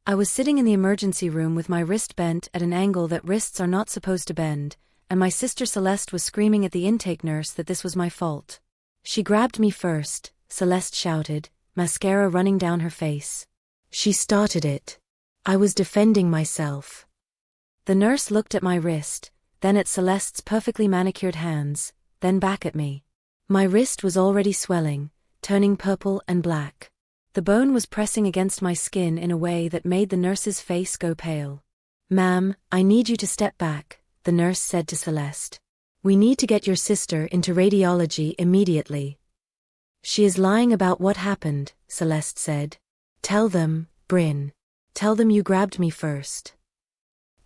I was sitting in the emergency room with my wrist bent at an angle that wrists are not supposed to bend, and my sister Celeste was screaming at the intake nurse that this was my fault. "She grabbed me first," Celeste shouted, mascara running down her face. "She started it. I was defending myself." The nurse looked at my wrist, then at Celeste's perfectly manicured hands, then back at me. My wrist was already swelling, turning purple and black. The bone was pressing against my skin in a way that made the nurse's face go pale. "Ma'am, I need you to step back," the nurse said to Celeste. "We need to get your sister into radiology immediately." "She is lying about what happened," Celeste said. "Tell them, Bryn. Tell them you grabbed me first."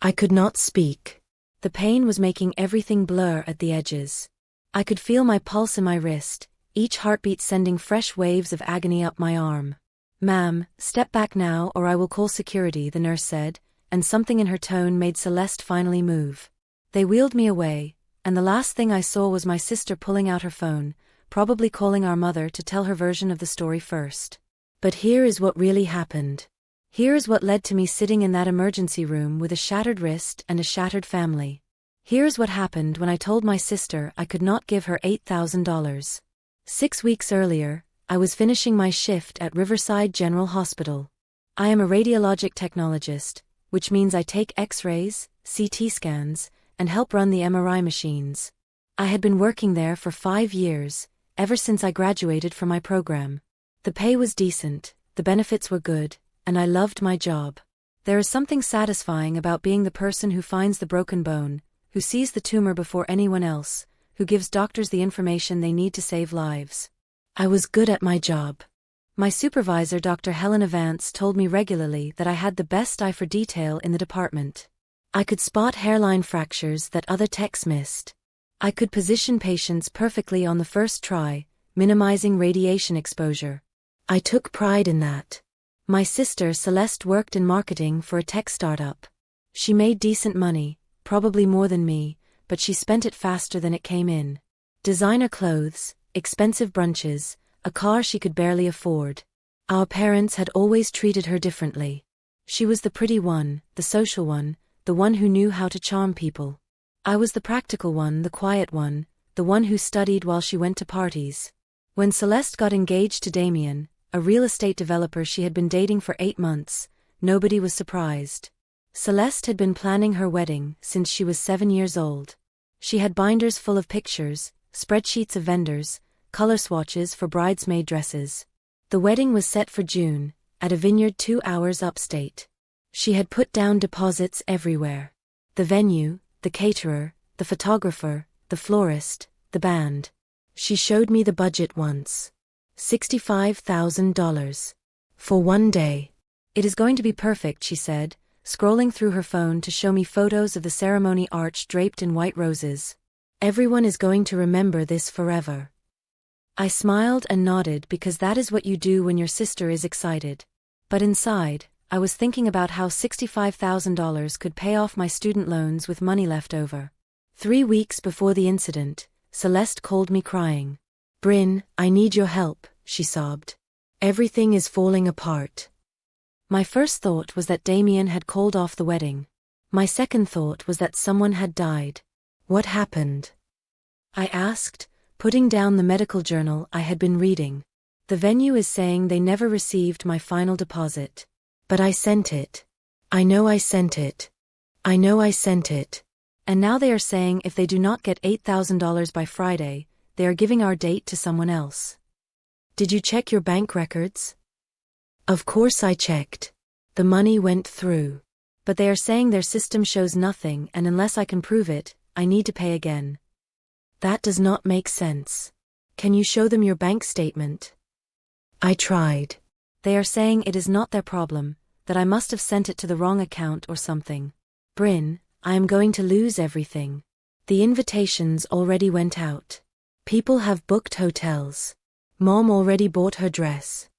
I could not speak. The pain was making everything blur at the edges. I could feel my pulse in my wrist, each heartbeat sending fresh waves of agony up my arm. "Ma'am, step back now or I will call security," the nurse said, and something in her tone made Celeste finally move. They wheeled me away, and the last thing I saw was my sister pulling out her phone, probably calling our mother to tell her version of the story first. But here is what really happened. Here is what led to me sitting in that emergency room with a shattered wrist and a shattered family. Here is what happened when I told my sister I could not give her $8,000. 6 weeks earlier, I was finishing my shift at Riverside General Hospital. I am a radiologic technologist, which means I take X-rays, CT scans, and help run the MRI machines. I had been working there for 5 years, ever since I graduated from my program. The pay was decent, the benefits were good, and I loved my job. There is something satisfying about being the person who finds the broken bone, who sees the tumor before anyone else, who gives doctors the information they need to save lives. I was good at my job. My supervisor, Dr. Helena Vance, told me regularly that I had the best eye for detail in the department. I could spot hairline fractures that other techs missed. I could position patients perfectly on the first try, minimizing radiation exposure. I took pride in that. My sister Celeste worked in marketing for a tech startup. She made decent money, probably more than me, but she spent it faster than it came in. Designer clothes, expensive brunches, a car she could barely afford. Our parents had always treated her differently. She was the pretty one, the social one, the one who knew how to charm people. I was the practical one, the quiet one, the one who studied while she went to parties. When Celeste got engaged to Damien, a real estate developer she had been dating for 8 months, nobody was surprised. Celeste had been planning her wedding since she was 7 years old. She had binders full of pictures, spreadsheets of vendors, color swatches for bridesmaid dresses. The wedding was set for June, at a vineyard 2 hours upstate. She had put down deposits everywhere. The venue, the caterer, the photographer, the florist, the band. She showed me the budget once. $65,000. For one day. "It is going to be perfect," she said, scrolling through her phone to show me photos of the ceremony arch draped in white roses. "Everyone is going to remember this forever." I smiled and nodded because that is what you do when your sister is excited. But inside, I was thinking about how $65,000 could pay off my student loans with money left over. 3 weeks before the incident, Celeste called me crying. "Bryn, I need your help," she sobbed. "Everything is falling apart." My first thought was that Damien had called off the wedding. My second thought was that someone had died. "What happened?" I asked, putting down the medical journal I had been reading. "The venue is saying they never received my final deposit." "But I sent it. I know I sent it. I know I sent it." "And now they are saying if they do not get $8,000 by Friday, they are giving our date to someone else." "Did you check your bank records?" "Of course I checked. The money went through. But they are saying their system shows nothing, and unless I can prove it, I need to pay again." "That does not make sense. Can you show them your bank statement?" I tried. "They are saying it is not their problem, that I must have sent it to the wrong account or something. Bryn, I am going to lose everything. The invitations already went out. People have booked hotels. Mom already bought her dress."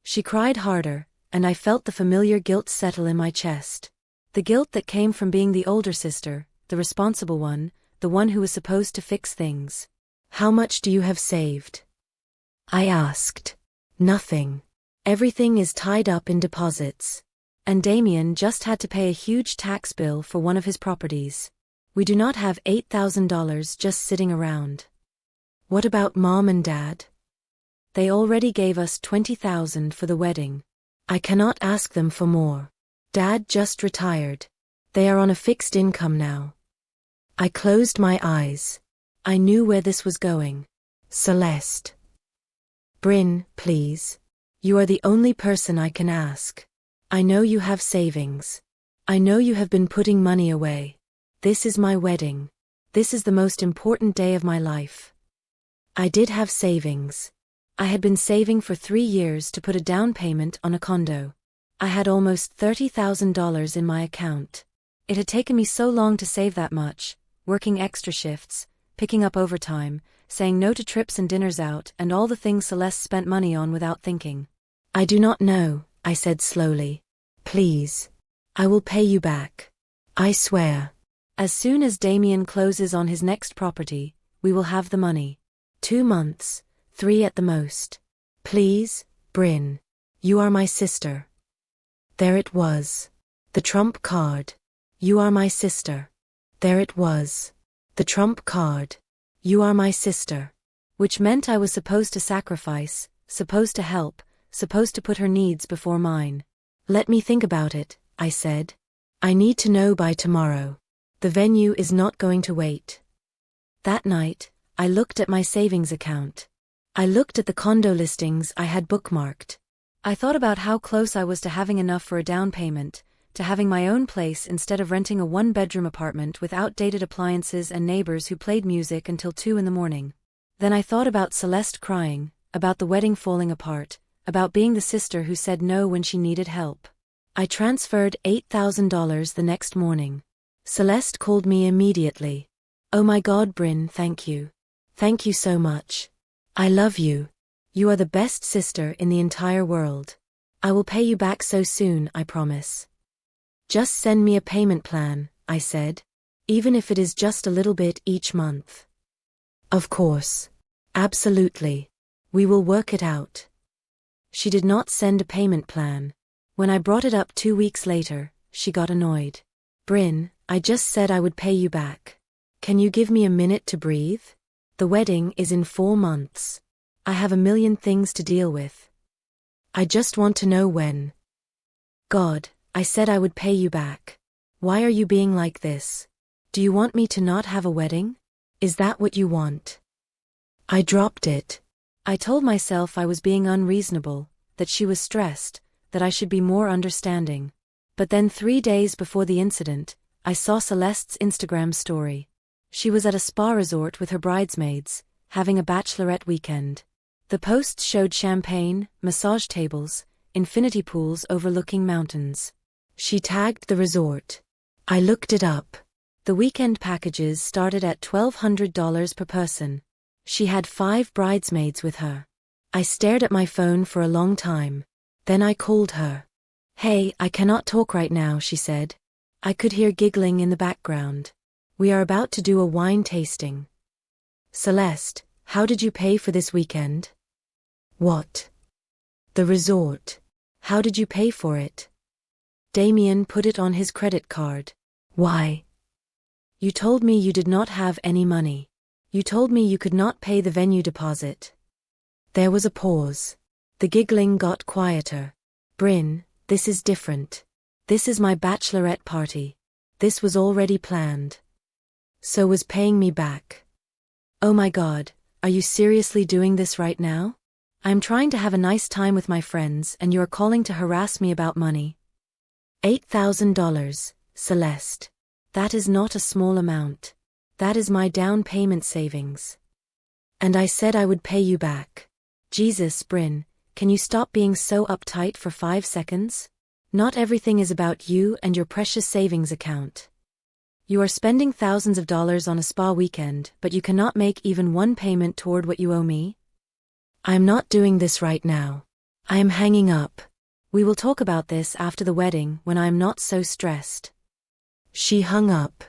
She cried harder, and I felt the familiar guilt settle in my chest. The guilt that came from being the older sister, the responsible one, the one who was supposed to fix things. "How much do you have saved?" I asked. "Nothing. Everything is tied up in deposits." And Damien just had to pay a huge tax bill for one of his properties. We do not have $8,000 just sitting around. What about Mom and Dad? They already gave us $20,000 for the wedding. I cannot ask them for more. Dad just retired. They are on a fixed income now. I closed my eyes. I knew where this was going. Celeste. Bryn, please. You are the only person I can ask. I know you have savings. I know you have been putting money away. This is my wedding. This is the most important day of my life. I did have savings. I had been saving for 3 years to put a down payment on a condo. I had almost $30,000 in my account. It had taken me so long to save that much, working extra shifts, picking up overtime, saying no to trips and dinners out, and all the things Celeste spent money on without thinking. I do not know, I said slowly. Please. I will pay you back. I swear. As soon as Damien closes on his next property, we will have the money. 2 months, 3 at the most. Please, Bryn. You are my sister. There it was. The trump card. You are my sister. There it was. The trump card. You are my sister. Which meant I was supposed to sacrifice, supposed to help, supposed to put her needs before mine. Let me think about it, I said. I need to know by tomorrow. The venue is not going to wait. That night, I looked at my savings account. I looked at the condo listings I had bookmarked. I thought about how close I was to having enough for a down payment, to having my own place instead of renting a 1-bedroom apartment with outdated appliances and neighbors who played music until 2 in the morning. Then I thought about Celeste crying, about the wedding falling apart, about being the sister who said no when she needed help. I transferred $8,000 the next morning. Celeste called me immediately. Oh my God, Bryn, thank you. Thank you so much. I love you. You are the best sister in the entire world. I will pay you back so soon, I promise. Just send me a payment plan, I said. Even if it is just a little bit each month. Of course. Absolutely. We will work it out. She did not send a payment plan. When I brought it up 2 weeks later, she got annoyed. Bryn, I just said I would pay you back. Can you give me a minute to breathe? The wedding is in 4 months. I have a million things to deal with. I just want to know when. God, I said I would pay you back. Why are you being like this? Do you want me to not have a wedding? Is that what you want? I dropped it. I told myself I was being unreasonable, that she was stressed, that I should be more understanding. But then 3 days before the incident, I saw Celeste's Instagram story. She was at a spa resort with her bridesmaids, having a bachelorette weekend. The posts showed champagne, massage tables, infinity pools overlooking mountains. She tagged the resort. I looked it up. The weekend packages started at $1,200 per person. She had 5 bridesmaids with her. I stared at my phone for a long time. Then I called her. Hey, I cannot talk right now, she said. I could hear giggling in the background. We are about to do a wine tasting. Celeste, how did you pay for this weekend? What? The resort. How did you pay for it? Damien put it on his credit card. Why? You told me you did not have any money. You told me you could not pay the venue deposit. There was a pause. The giggling got quieter. Bryn, this is different. This is my bachelorette party. This was already planned. So was paying me back. Oh my God, are you seriously doing this right now? I'm trying to have a nice time with my friends and you are calling to harass me about money. $8,000, Celeste. That is not a small amount. That is my down payment savings. And I said I would pay you back. Jesus, Bryn, can you stop being so uptight for 5 seconds? Not everything is about you and your precious savings account. You are spending thousands of dollars on a spa weekend, but you cannot make even one payment toward what you owe me? I am not doing this right now. I am hanging up. We will talk about this after the wedding when I am not so stressed. She hung up.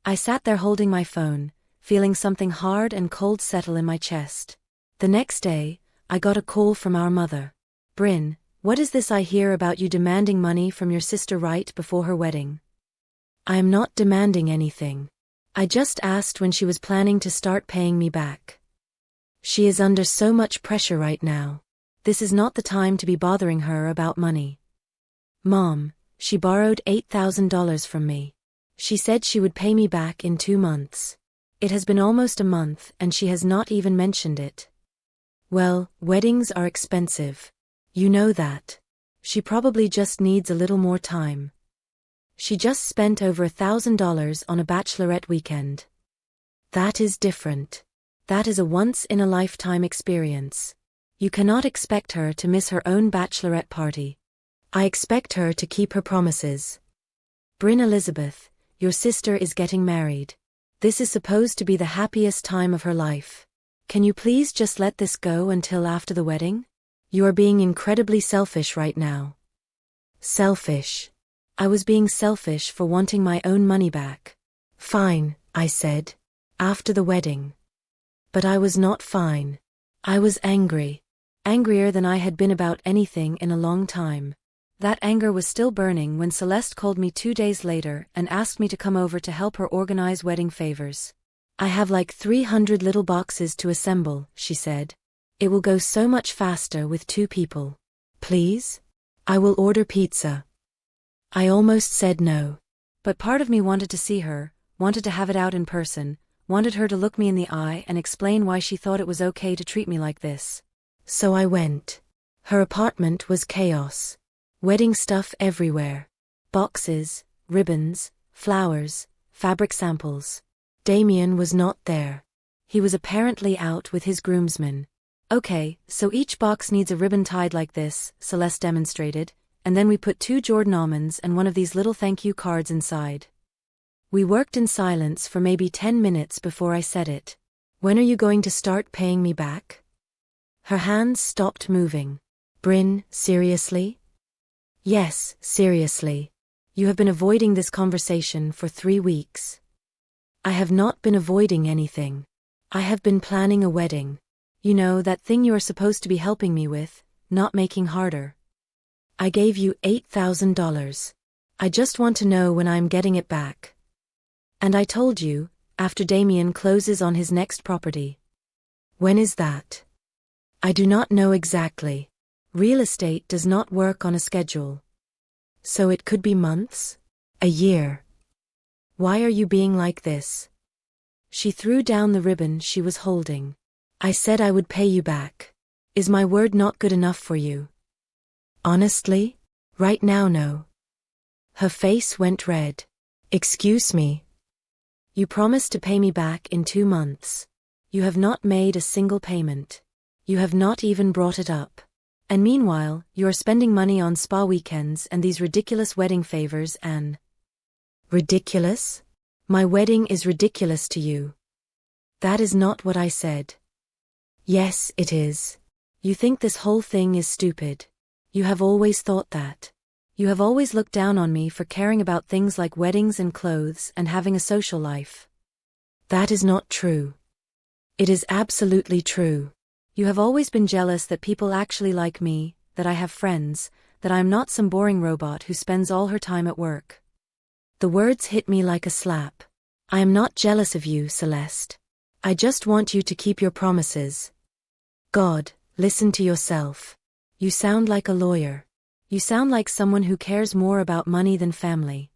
I sat there holding my phone, feeling something hard and cold settle in my chest. The next day, I got a call from our mother. Bryn, What is this I hear about you demanding money from your sister right before her wedding? I am not demanding anything. I just asked when she was planning to start paying me back. She is under so much pressure right now. This is not the time to be bothering her about money. Mom, she borrowed $8,000 from me. She said she would pay me back in 2 months. It has been almost a month and she has not even mentioned it. Well, weddings are expensive. You know that. She probably just needs a little more time. She just spent over $1,000 on a bachelorette weekend. That is different. That is a once-in-a-lifetime experience. You cannot expect her to miss her own bachelorette party. I expect her to keep her promises. Bryn Elizabeth, your sister is getting married. This is supposed to be the happiest time of her life. Can you please just let this go until after the wedding? You are being incredibly selfish right now. Selfish. I was being selfish for wanting my own money back. Fine, I said. After the wedding. But I was not fine. I was angry. Angrier than I had been about anything in a long time. That anger was still burning when Celeste called me 2 days later and asked me to come over to help her organize wedding favors. I have like 300 little boxes to assemble, she said. It will go so much faster with 2 people. Please? I will order pizza. I almost said no. But part of me wanted to see her, wanted to have it out in person, wanted her to look me in the eye and explain why she thought it was okay to treat me like this. So I went. Her apartment was chaos. Wedding stuff everywhere. Boxes, ribbons, flowers, fabric samples. Damien was not there. He was apparently out with his groomsmen. Okay, so each box needs a ribbon tied like this, Celeste demonstrated, and then we put 2 Jordan almonds and one of these little thank you cards inside. We worked in silence for maybe 10 minutes before I said it. When are you going to start paying me back? Her hands stopped moving. Bryn, seriously? Yes, seriously. You have been avoiding this conversation for 3 weeks. I have not been avoiding anything. I have been planning a wedding. You know, that thing you are supposed to be helping me with, not making harder. I gave you $8,000. I just want to know when I'm getting it back. And I told you, after Damien closes on his next property. When is that? I do not know exactly. Real estate does not work on a schedule. So it could be months? A year? Why are you being like this? She threw down the ribbon she was holding. I said I would pay you back. Is my word not good enough for you? Honestly? Right now, no. Her face went red. Excuse me. You promised to pay me back in 2 months. You have not made a single payment. You have not even brought it up. And meanwhile, you are spending money on spa weekends and these ridiculous wedding favors and… Ridiculous? My wedding is ridiculous to you. That is not what I said. Yes, it is. You think this whole thing is stupid. You have always thought that. You have always looked down on me for caring about things like weddings and clothes and having a social life. That is not true. It is absolutely true. You have always been jealous that people actually like me, that I have friends, that I am not some boring robot who spends all her time at work. The words hit me like a slap. I am not jealous of you, Celeste. I just want you to keep your promises. God, listen to yourself. You sound like a lawyer. You sound like someone who cares more about money than family.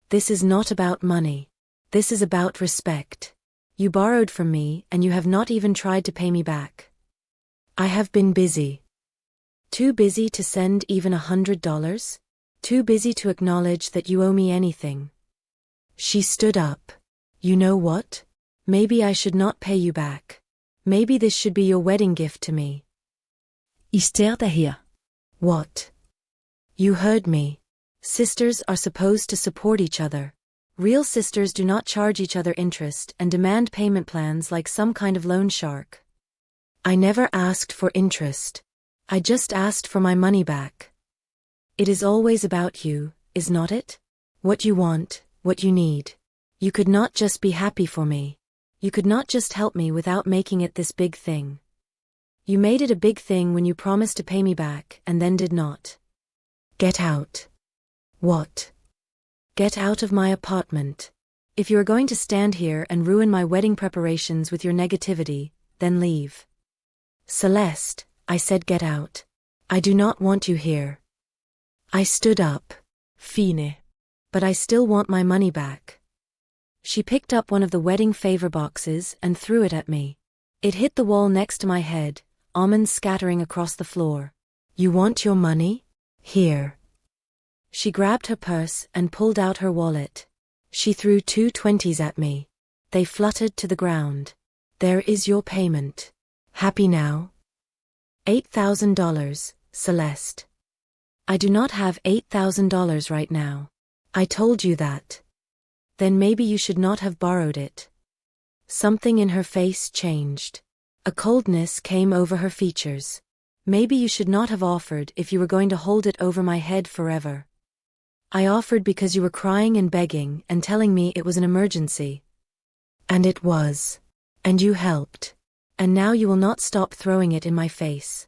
This is not about money. This is about respect. You borrowed from me and you have not even tried to pay me back. I have been busy. Too busy to send even $100? Too busy to acknowledge that you owe me anything. She stood up. You know what? Maybe I should not pay you back. Maybe this should be your wedding gift to me. Ich stared daher. What? You heard me. Sisters are supposed to support each other. Real sisters do not charge each other interest and demand payment plans like some kind of loan shark. I never asked for interest. I just asked for my money back. It is always about you, is not it? What you want, what you need. You could not just be happy for me. You could not just help me without making it this big thing. You made it a big thing when you promised to pay me back and then did not. Get out. What? Get out of my apartment. If you are going to stand here and ruin my wedding preparations with your negativity, then leave. Celeste, I said get out. I do not want you here. I stood up. Fine. But I still want my money back. She picked up one of the wedding favor boxes and threw it at me. It hit the wall next to my head, almonds scattering across the floor. You want your money? Here. She grabbed her purse and pulled out her wallet. She threw 2 20s at me. They fluttered to the ground. There is your payment. Happy now? $8,000, Celeste. I do not have $8,000 right now. I told you that. Then maybe you should not have borrowed it. Something in her face changed. A coldness came over her features. Maybe you should not have offered if you were going to hold it over my head forever. I offered because you were crying and begging and telling me it was an emergency. And it was. And you helped. And now you will not stop throwing it in my face.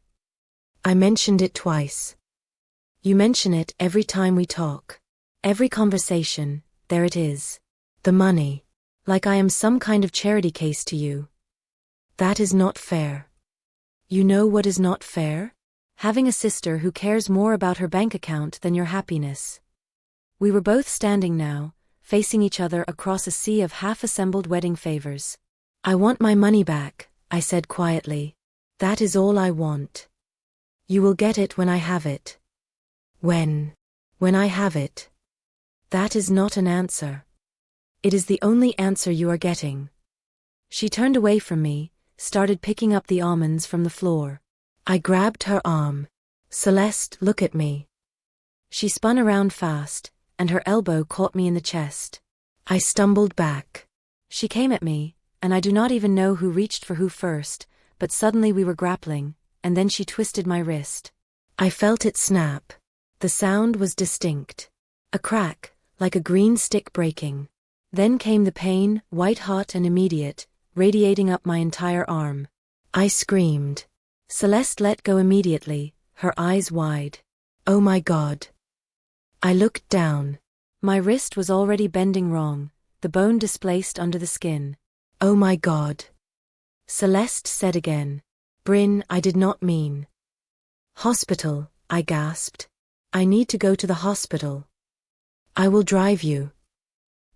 I mentioned it twice. You mention it every time we talk. Every conversation, there it is. The money. Like I am some kind of charity case to you. That is not fair. You know what is not fair? Having a sister who cares more about her bank account than your happiness. We were both standing now, facing each other across a sea of half-assembled wedding favors. I want my money back, I said quietly. That is all I want. You will get it when I have it. When? When I have it. That is not an answer. It is the only answer you are getting. She turned away from me, started picking up the almonds from the floor. I grabbed her arm. Celeste, look at me. She spun around fast, and her elbow caught me in the chest. I stumbled back. She came at me, and I do not even know who reached for who first, but suddenly we were grappling, and then she twisted my wrist. I felt it snap. The sound was distinct. A crack, like a green stick breaking. Then came the pain, white-hot and immediate, radiating up my entire arm. I screamed. Celeste let go immediately, her eyes wide. Oh my God. I looked down. My wrist was already bending wrong, the bone displaced under the skin. Oh my God. Celeste said again. Bryn, I did not mean. Hospital, I gasped. I need to go to the hospital. I will drive you.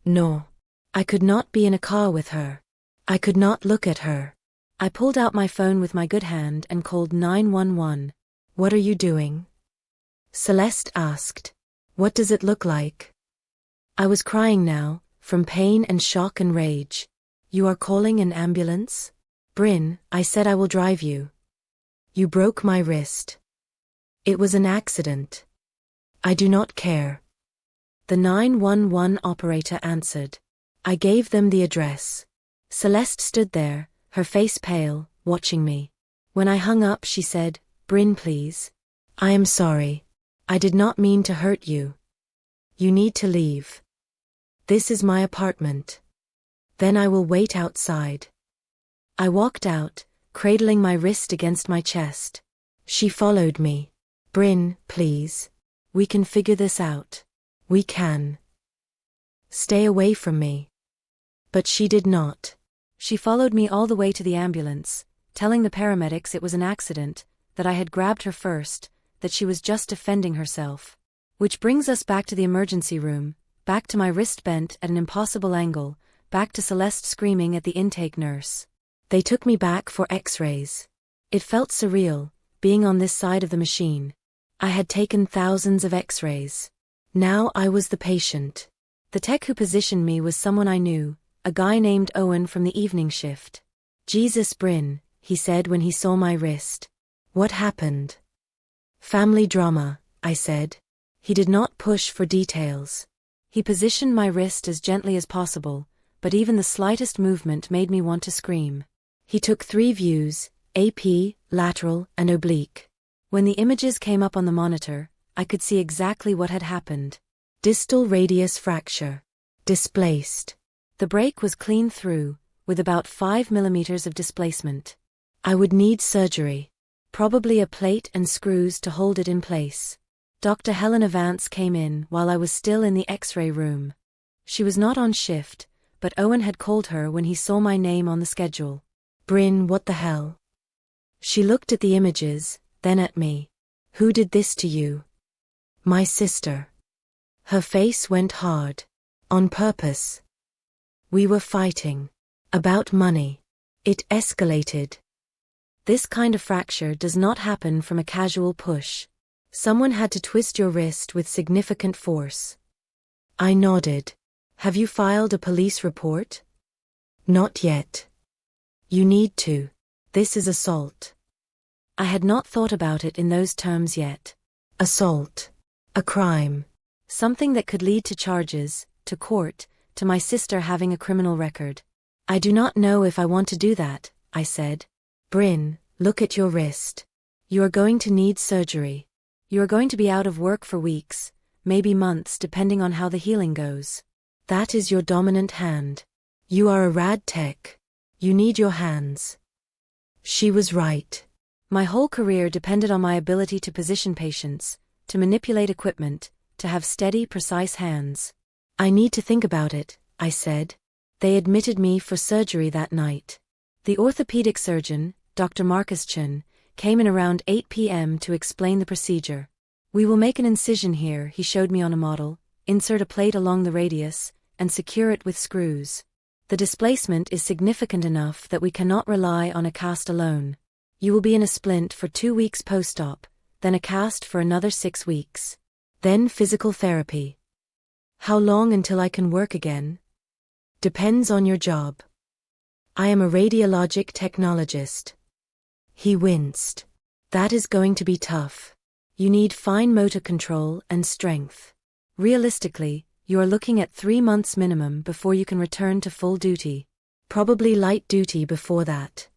No. I could not be in a car with her. I could not look at her. I pulled out my phone with my good hand and called 911. What are you doing? Celeste asked. What does it look like? I was crying now, from pain and shock and rage. You are calling an ambulance? Bryn, I said I will drive you. You broke my wrist. It was an accident. I do not care. The 911 operator answered. I gave them the address. Celeste stood there, her face pale, watching me. When I hung up, she said, Bryn, please. I am sorry. I did not mean to hurt you. You need to leave. This is my apartment. Then I will wait outside. I walked out, cradling my wrist against my chest. She followed me. Bryn, please. We can figure this out. We can. Stay away from me. But she did not. She followed me all the way to the ambulance, telling the paramedics it was an accident, that I had grabbed her first, that she was just defending herself. Which brings us back to the emergency room, back to my wrist bent at an impossible angle, back to Celeste screaming at the intake nurse. They took me back for x-rays. It felt surreal, being on this side of the machine. I had taken thousands of x-rays. Now I was the patient. The tech who positioned me was someone I knew, a guy named Owen from the evening shift. Jesus, Bryn, he said when he saw my wrist. What happened? Family drama, I said. He did not push for details. He positioned my wrist as gently as possible, but even the slightest movement made me want to scream. He took 3 views, AP, lateral, and oblique. When the images came up on the monitor, I could see exactly what had happened. Distal radius fracture. Displaced. The break was clean through, with about 5 millimeters of displacement. I would need surgery. Probably a plate and screws to hold it in place. Dr. Helena Vance came in while I was still in the X-ray room. She was not on shift, but Owen had called her when he saw my name on the schedule. Bryn, what the hell? She looked at the images, then at me. Who did this to you? My sister. Her face went hard. On purpose. We were fighting. About money. It escalated. This kind of fracture does not happen from a casual push. Someone had to twist your wrist with significant force. I nodded. Have you filed a police report? Not yet. You need to. This is assault. I had not thought about it in those terms yet. Assault. A crime. Something that could lead to charges, to court, to my sister having a criminal record. I do not know if I want to do that, I said. Bryn, look at your wrist. You are going to need surgery. You are going to be out of work for weeks, maybe months depending on how the healing goes. That is your dominant hand. You are a rad tech. You need your hands. She was right. My whole career depended on my ability to position patients, to manipulate equipment, to have steady, precise hands. I need to think about it, I said. They admitted me for surgery that night. The orthopedic surgeon, Dr. Marcus Chen, came in around 8 p.m. to explain the procedure. We will make an incision here, he showed me on a model, insert a plate along the radius, and secure it with screws. The displacement is significant enough that we cannot rely on a cast alone. You will be in a splint for 2 weeks post-op, then a cast for another 6 weeks. Then physical therapy. How long until I can work again? Depends on your job. I am a radiologic technologist. He winced. That is going to be tough. You need fine motor control and strength. Realistically, you are looking at 3 months minimum before you can return to full duty. Probably light duty before that.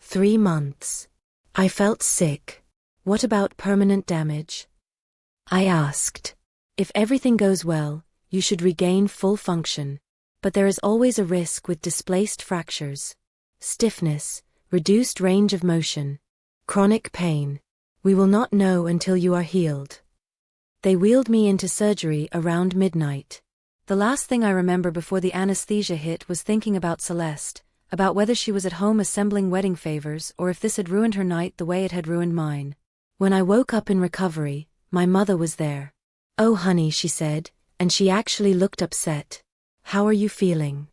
3 months. I felt sick. What about permanent damage? I asked. If everything goes well, you should regain full function. But there is always a risk with displaced fractures. Stiffness, reduced range of motion, chronic pain. We will not know until you are healed. They wheeled me into surgery around midnight. The last thing I remember before the anesthesia hit was thinking about Celeste, about whether she was at home assembling wedding favors or if this had ruined her night the way it had ruined mine. When I woke up in recovery, my mother was there. Oh honey, she said, and she actually looked upset. How are you feeling?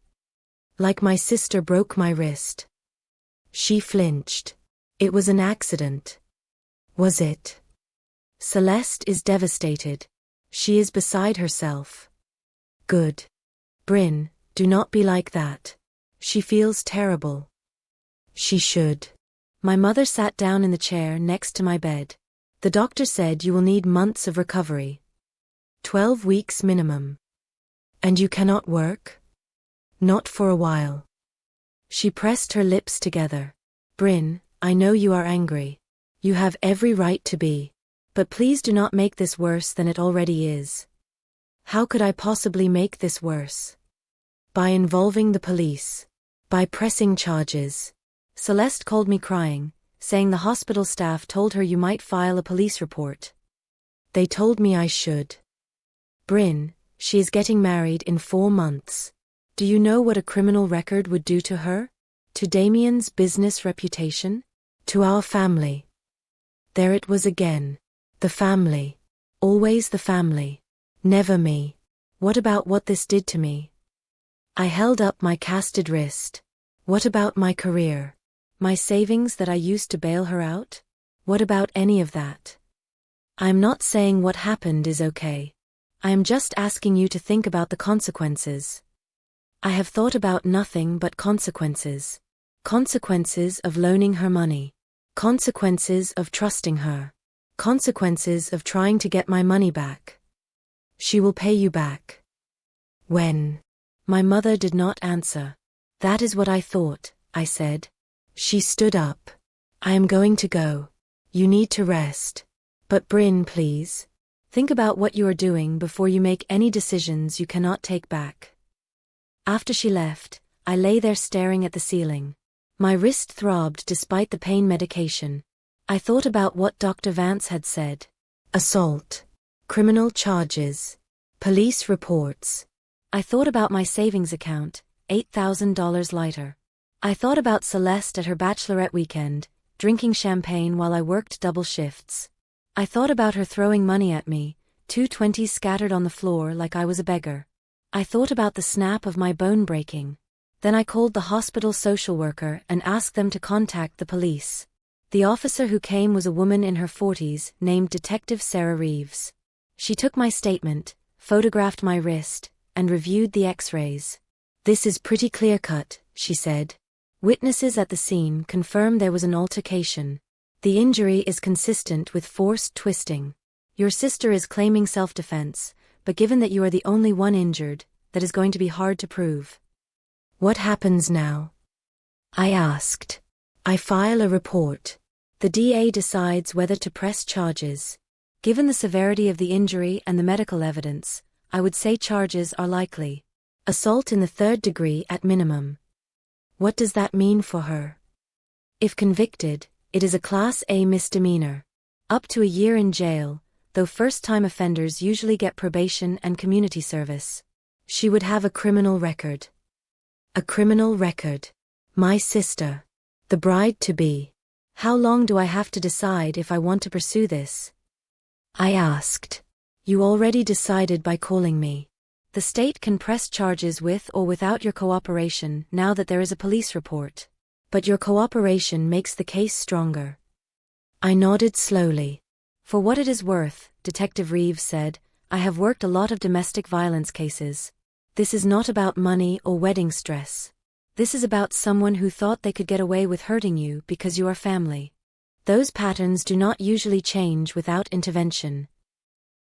Like my sister broke my wrist. She flinched. It was an accident. Was it? Celeste is devastated. She is beside herself. Good. Bryn, do not be like that. She feels terrible. She should. My mother sat down in the chair next to my bed. The doctor said you will need months of recovery. 12 weeks minimum. And you cannot work? Not for a while. She pressed her lips together. Bryn, I know you are angry. You have every right to be. But please do not make this worse than it already is. How could I possibly make this worse? By involving the police. By pressing charges. Celeste called me crying, saying the hospital staff told her you might file a police report. They told me I should. Bryn, she is getting married in 4 months. Do you know what a criminal record would do to her? To Damien's business reputation? To our family? There it was again. The family. Always the family. Never me. What about what this did to me? I held up my casted wrist. What about my career? My savings that I used to bail her out? What about any of that? I am not saying what happened is okay. I am just asking you to think about the consequences. I have thought about nothing but consequences. Consequences of loaning her money. Consequences of trusting her. Consequences of trying to get my money back. She will pay you back. When? My mother did not answer. That is what I thought, I said. She stood up. I am going to go. You need to rest. But Bryn, please. Think about what you are doing before you make any decisions you cannot take back. After she left, I lay there staring at the ceiling. My wrist throbbed despite the pain medication. I thought about what Dr. Vance had said. Assault. Criminal charges. Police reports. I thought about my savings account, $8,000 lighter. I thought about Celeste at her bachelorette weekend, drinking champagne while I worked double shifts. I thought about her throwing money at me, 220s scattered on the floor like I was a beggar. I thought about the snap of my bone breaking. Then I called the hospital social worker and asked them to contact the police. The officer who came was a woman in her 40s named Detective Sarah Reeves. She took my statement, photographed my wrist, and reviewed the x-rays. "This is pretty clear-cut," she said. "Witnesses at the scene confirm there was an altercation. The injury is consistent with forced twisting. Your sister is claiming self-defense, but given that you are the only one injured, that is going to be hard to prove." "What happens now?" I asked. "I file a report. The DA decides whether to press charges. Given the severity of the injury and the medical evidence, I would say charges are likely. Assault in the 3rd degree at minimum." "What does that mean for her?" "If convicted, it is a Class A misdemeanor. Up to a year in jail, though first-time offenders usually get probation and community service. She would have a criminal record." "A criminal record? My sister. The bride-to-be. How long do I have to decide if I want to pursue this?" I asked. "You already decided by calling me. The state can press charges with or without your cooperation now that there is a police report. But your cooperation makes the case stronger." I nodded slowly. "For what it is worth," Detective Reeves said, "I have worked a lot of domestic violence cases. This is not about money or wedding stress. This is about someone who thought they could get away with hurting you because you are family. Those patterns do not usually change without intervention."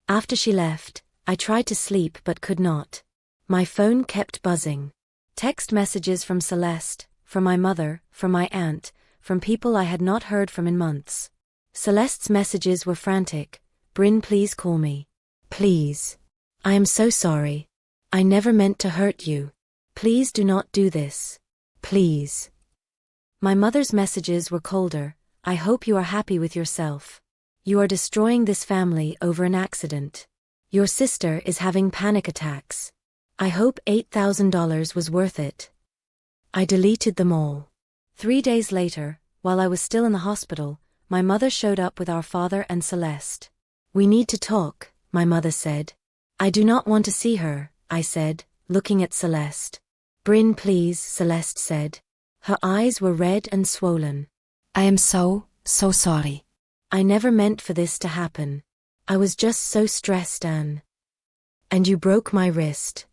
After she left, I tried to sleep but could not. My phone kept buzzing. Text messages from Celeste, from my mother, from my aunt, from people I had not heard from in months. Celeste's messages were frantic. "Bryn, please call me. Please. I am so sorry. I never meant to hurt you. Please do not do this. Please." My mother's messages were colder. "I hope you are happy with yourself. You are destroying this family over an accident. Your sister is having panic attacks. I hope $8,000 was worth it." I deleted them all. 3 days later, while I was still in the hospital, my mother showed up with our father and Celeste. "We need to talk," my mother said. "I do not want to see her," I said, looking at Celeste. "Bryn, please," Celeste said. Her eyes were red and swollen. "I am so sorry. I never meant for this to happen. I was just so stressed, Anne." "And you broke my wrist."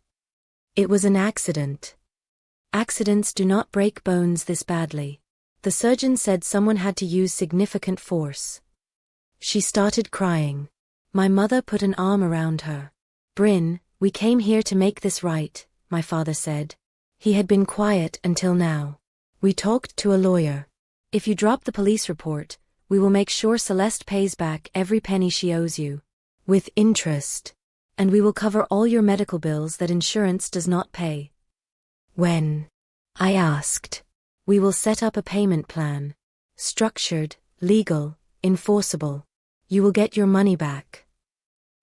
"It was an accident." "Accidents do not break bones this badly. The surgeon said someone had to use significant force." She started crying. My mother put an arm around her. "Bryn, we came here to make this right," my father said. He had been quiet until now. "We talked to a lawyer. If you drop the police report, we will make sure Celeste pays back every penny she owes you. With interest. And we will cover all your medical bills that insurance does not pay." "When?" I asked. "We will set up a payment plan. Structured, legal, enforceable. You will get your money back."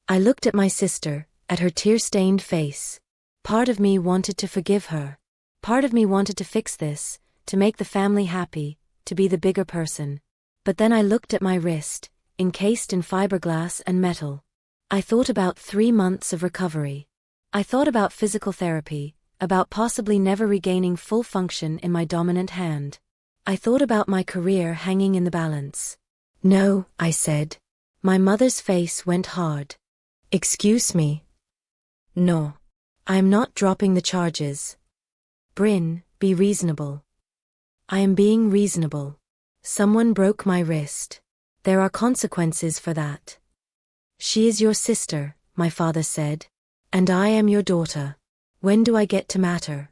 I looked at my sister, at her tear-stained face. Part of me wanted to forgive her. Part of me wanted to fix this, to make the family happy, to be the bigger person. But then I looked at my wrist, encased in fiberglass and metal. I thought about 3 months of recovery. I thought about physical therapy, about possibly never regaining full function in my dominant hand. I thought about my career hanging in the balance. "No," I said. My mother's face went hard. "Excuse me." "No. I am not dropping the charges." "Bryn, be reasonable." "I am being reasonable. Someone broke my wrist. There are consequences for that." "She is your sister," my father said. "And I am your daughter. When do I get to matter?"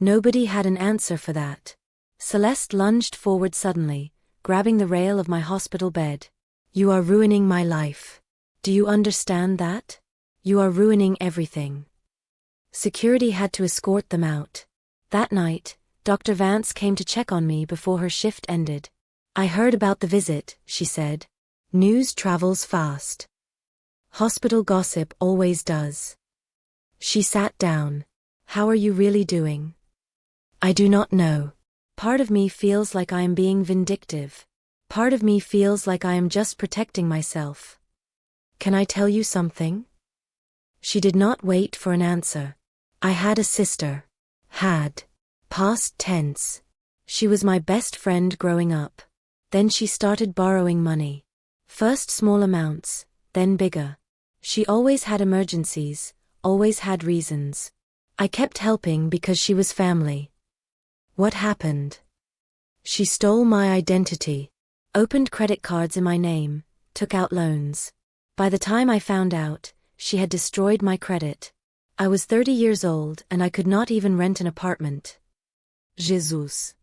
Nobody had an answer for that. Celeste lunged forward suddenly, grabbing the rail of my hospital bed. "You are ruining my life. Do you understand that? You are ruining everything." Security had to escort them out. That night, Dr. Vance came to check on me before her shift ended. I heard about the visit, she said. News travels fast. Hospital gossip always does. She sat down. How are you really doing? I do not know. Part of me feels like I am being vindictive. Part of me feels like I am just protecting myself. Can I tell you something? She did not wait for an answer. I had a sister. Had. Past tense. She was my best friend growing up. Then she started borrowing money. First small amounts, then bigger. She always had emergencies, always had reasons. I kept helping because she was family. What happened? She stole my identity. Opened credit cards in my name, took out loans. By the time I found out, she had destroyed my credit. I was 30 years old and I could not even rent an apartment. Jesus.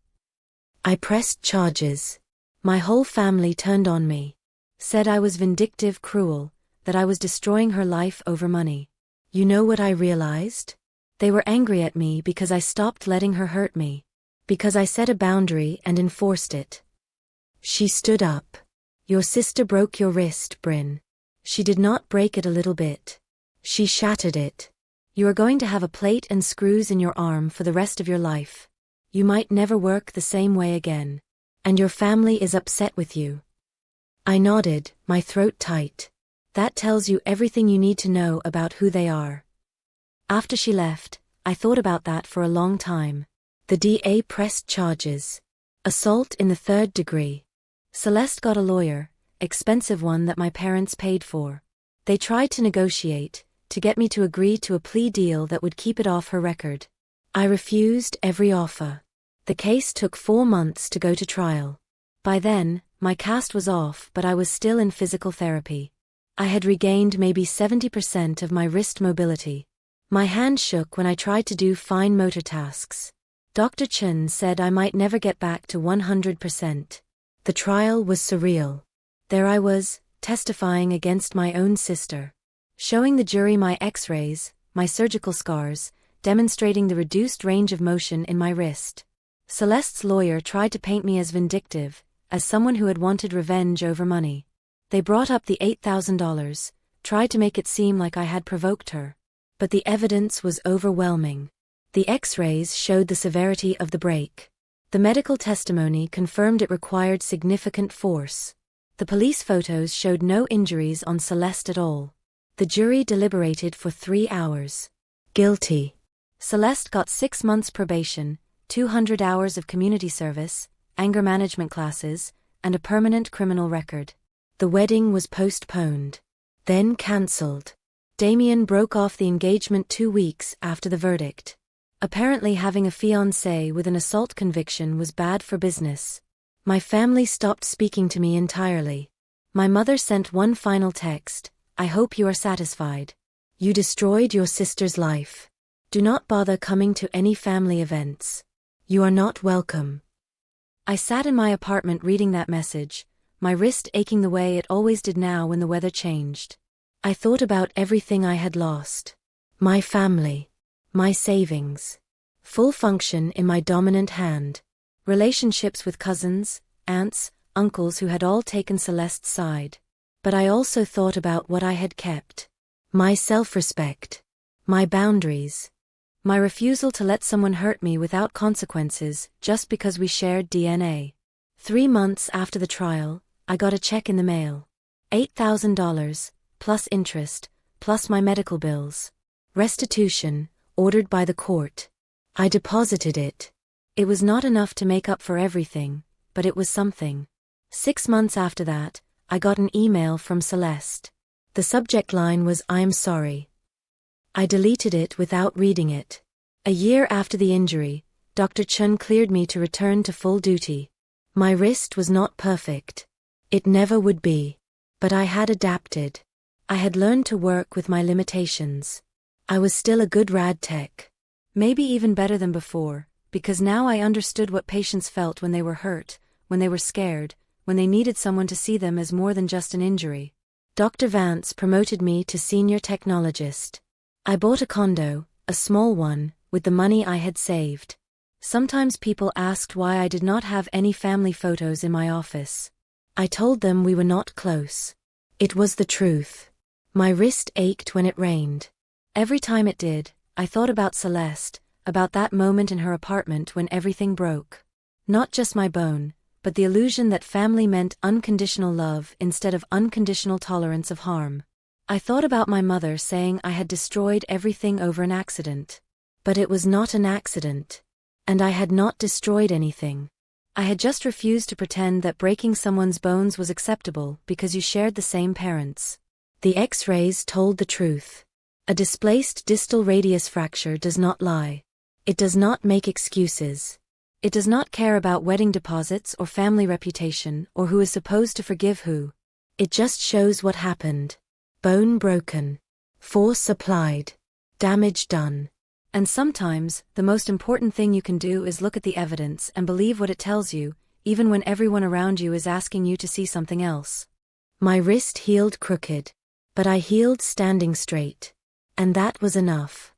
I pressed charges. My whole family turned on me. Said I was vindictive, cruel, that I was destroying her life over money. You know what I realized? They were angry at me because I stopped letting her hurt me. Because I set a boundary and enforced it. She stood up. Your sister broke your wrist, Bryn. She did not break it a little bit. She shattered it. You are going to have a plate and screws in your arm for the rest of your life. You might never work the same way again. And your family is upset with you. I nodded, my throat tight. That tells you everything you need to know about who they are. After she left, I thought about that for a long time. The DA pressed charges. Assault in the 3rd degree. Celeste got a lawyer, expensive one that my parents paid for. They tried to negotiate, to get me to agree to a plea deal that would keep it off her record. I refused every offer. The case took 4 months to go to trial. By then, my cast was off but I was still in physical therapy. I had regained maybe 70% of my wrist mobility. My hand shook when I tried to do fine motor tasks. Dr. Chen said I might never get back to 100%. The trial was surreal. There I was, testifying against my own sister. Showing the jury my x-rays, my surgical scars, demonstrating the reduced range of motion in my wrist. Celeste's lawyer tried to paint me as vindictive, as someone who had wanted revenge over money. They brought up the $8,000, tried to make it seem like I had provoked her. But the evidence was overwhelming. The x-rays showed the severity of the break. The medical testimony confirmed it required significant force. The police photos showed no injuries on Celeste at all. The jury deliberated for 3 hours. Guilty. Celeste got 6 months probation, 200 hours of community service, anger management classes, and a permanent criminal record. The wedding was postponed. Then cancelled. Damien broke off the engagement 2 weeks after the verdict. Apparently having a fiancé with an assault conviction was bad for business. My family stopped speaking to me entirely. My mother sent one final text, I hope you are satisfied. You destroyed your sister's life. Do not bother coming to any family events. You are not welcome. I sat in my apartment reading that message, my wrist aching the way it always did now when the weather changed. I thought about everything I had lost. My family. My savings. Full function in my dominant hand. Relationships with cousins, aunts, uncles who had all taken Celeste's side. But I also thought about what I had kept. My self-respect. My boundaries. My refusal to let someone hurt me without consequences just because we shared DNA. 3 months after the trial, I got a check in the mail. $8,000, plus interest, plus my medical bills. Restitution, ordered by the court. I deposited it. It was not enough to make up for everything, but it was something. 6 months after that, I got an email from Celeste. The subject line was I am sorry. I deleted it without reading it. A year after the injury, Dr. Chen cleared me to return to full duty. My wrist was not perfect. It never would be. But I had adapted. I had learned to work with my limitations. I was still a good rad tech. Maybe even better than before, because now I understood what patients felt when they were hurt, when they were scared, when they needed someone to see them as more than just an injury. Dr. Vance promoted me to senior technologist. I bought a condo, a small one, with the money I had saved. Sometimes people asked why I did not have any family photos in my office. I told them we were not close. It was the truth. My wrist ached when it rained. Every time it did, I thought about Celeste, about that moment in her apartment when everything broke. Not just my bone, but the illusion that family meant unconditional love instead of unconditional tolerance of harm. I thought about my mother saying I had destroyed everything over an accident. But it was not an accident. And I had not destroyed anything. I had just refused to pretend that breaking someone's bones was acceptable because you shared the same parents. The X-rays told the truth. A displaced distal radius fracture does not lie. It does not make excuses. It does not care about wedding deposits or family reputation or who is supposed to forgive who. It just shows what happened. Bone broken. Force applied. Damage done. And sometimes, the most important thing you can do is look at the evidence and believe what it tells you, even when everyone around you is asking you to see something else. My wrist healed crooked. But I healed standing straight. And that was enough.